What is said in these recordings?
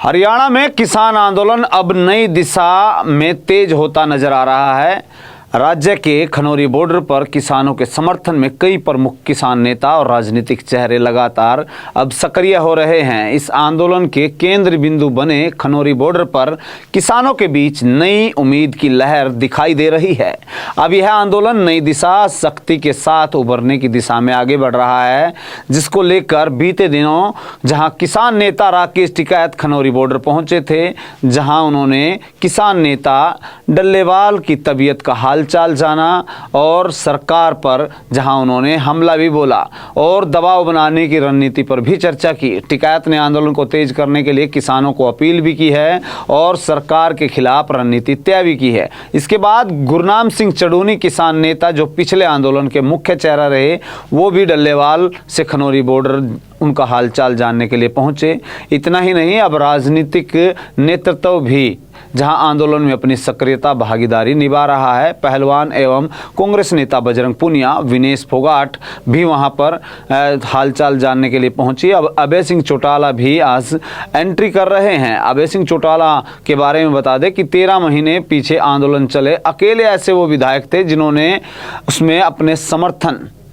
हरियाणा में किसान आंदोलन अब नई दिशा में तेज होता नजर आ रहा है। राज्य के खनौरी बॉर्डर पर किसानों के समर्थन में कई प्रमुख किसान नेता और राजनीतिक चेहरे लगातार अब सक्रिय हो रहे हैं। इस आंदोलन के केंद्र बिंदु बने खनौरी बॉर्डर पर किसानों के बीच नई उम्मीद की लहर दिखाई दे रही है। अब यह आंदोलन नई दिशा शक्ति के साथ उभरने की दिशा में आगे बढ़ रहा है, जिसको लेकर बीते दिनों जहां किसान नेता राकेश टिकैत खनौरी बॉर्डर पहुंचे थे, जहां उन्होंने किसान नेता डल्लेवाल की तबीयत का हालचाल जाना और सरकार पर जहां उन्होंने हमला भी बोला और दबाव बनाने की रणनीति पर भी चर्चा की। टिकैत ने आंदोलन को तेज करने के लिए किसानों को अपील भी की है और सरकार के खिलाफ रणनीति तय भी की है। इसके बाद गुरनाम सिंह चड़ूनी किसान नेता, जो पिछले आंदोलन के मुख्य चेहरा रहे, वो भी डल्लेवाल से खनौरी बॉर्डर उनका हालचाल जानने के लिए पहुंचे। इतना ही नहीं, अब राजनीतिक नेतृत्व भी जहां आंदोलन में अपनी सक्रियता भागीदारी निभा रहा है। पहलवान एवं कांग्रेस नेता बजरंग पुनिया, विनेश फोगाट भी वहां पर हालचाल जानने के लिए पहुंची। अब अभय सिंह चौटाला भी आज एंट्री कर रहे हैं। अभय सिंह चौटाला के बारे में बता दें कि 13 महीने पीछे आंदोलन चले, अकेले ऐसे वो विधायक थे जिन्होंने उसमें अपने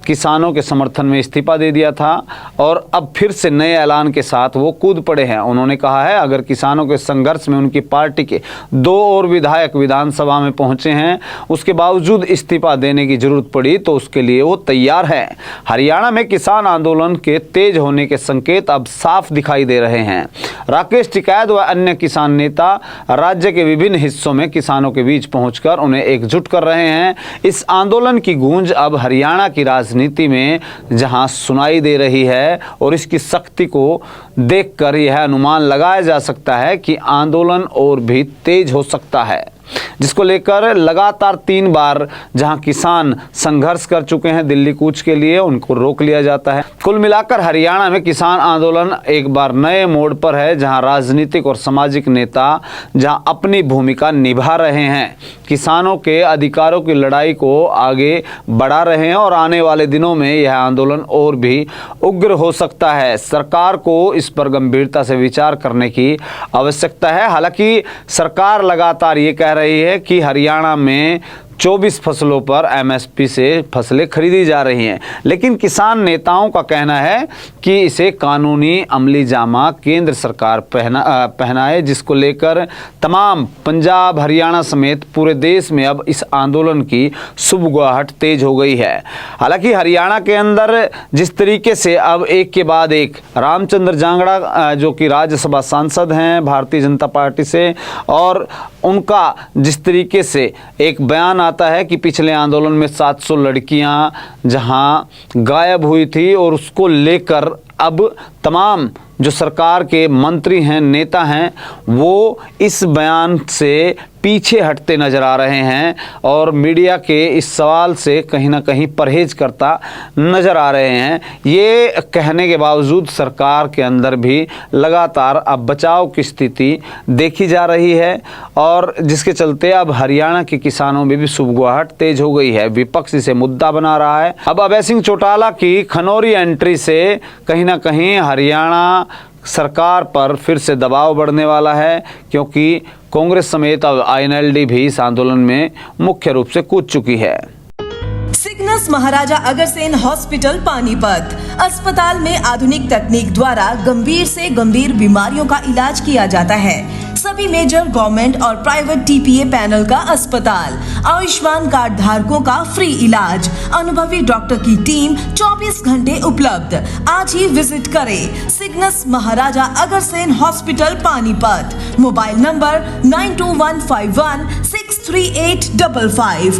किसानों के समर्थन में इस्तीफा दे दिया था और अब फिर से नए ऐलान के साथ वो कूद पड़े हैं। उन्होंने कहा है, अगर किसानों के संघर्ष में उनकी पार्टी के 2 और विधायक विधानसभा में पहुंचे हैं, उसके बावजूद इस्तीफा देने की जरूरत पड़ी तो उसके लिए वो तैयार है। हरियाणा में किसान आंदोलन के तेज होने के संकेत अब साफ दिखाई दे रहे हैं। राकेश टिकैत व अन्य किसान नेता राज्य के विभिन्न हिस्सों में किसानों के बीच पहुंचकर उन्हें एकजुट कर रहे हैं। इस आंदोलन की गूंज अब हरियाणा की नीति में जहां सुनाई दे रही है और इसकी शक्ति को देखकर यह अनुमान लगाया जा सकता है कि आंदोलन और भी तेज हो सकता है, जिसको लेकर लगातार 3 बार जहां किसान संघर्ष कर चुके हैं दिल्ली कूच के लिए, उनको रोक लिया जाता है। कुल मिलाकर हरियाणा में किसान आंदोलन एक बार नए मोड़ पर है, जहां राजनीतिक और सामाजिक नेता जहां अपनी भूमिका निभा रहे हैं, किसानों के अधिकारों की लड़ाई को आगे बढ़ा रहे हैं और आने वाले दिनों में यह आंदोलन और भी उग्र हो सकता है। सरकार को इस पर गंभीरता से विचार करने की आवश्यकता है। हालांकि सरकार लगातार ये कह रही है कि हरियाणा में 24 फसलों पर एमएसपी से फसलें खरीदी जा रही हैं, लेकिन किसान नेताओं का कहना है कि इसे कानूनी अमली जामा केंद्र सरकार पहनाए, जिसको लेकर तमाम पंजाब, हरियाणा समेत पूरे देश में अब इस आंदोलन की सुबगाहट तेज हो गई है। हालांकि हरियाणा के अंदर जिस तरीके से अब एक के बाद एक रामचंद्र जांगड़ा, जो कि राज्यसभा सांसद हैं भारतीय जनता पार्टी से, और उनका जिस तरीके से एक बयान आता है कि पिछले आंदोलन में 700 लड़कियां जहां गायब हुई थी और उसको लेकर अब तमाम जो सरकार के मंत्री हैं, नेता हैं, वो इस बयान से पीछे हटते नजर आ रहे हैं और मीडिया के इस सवाल से कहीं ना कहीं परहेज करता नजर आ रहे हैं। ये कहने के बावजूद सरकार के अंदर भी लगातार अब बचाव की स्थिति देखी जा रही है और जिसके चलते अब हरियाणा के किसानों में भी सुबगाहट तेज हो गई है। विपक्ष इसे मुद्दा बना रहा है। अब अभय सिंह चौटाला की खनौरी एंट्री से कहीं ना कहीं हरियाणा सरकार पर फिर से दबाव बढ़ने वाला है, क्योंकि कांग्रेस समेत अब आईएनएलडी भी इस आंदोलन में मुख्य रूप से कूद चुकी है। सिग्नस महाराजा अग्रसेन हॉस्पिटल पानीपत अस्पताल में आधुनिक तकनीक द्वारा गंभीर से गंभीर बीमारियों का इलाज किया जाता है। सभी मेजर गवर्नमेंट और प्राइवेट टीपीए पैनल का अस्पताल, आयुष्मान कार्ड धारकों का फ्री इलाज, अनुभवी डॉक्टर की टीम 24 घंटे उपलब्ध। आज ही विजिट करें Cygnus Maharaja Agrasen hospital Panipat. Mobile number 9215163855।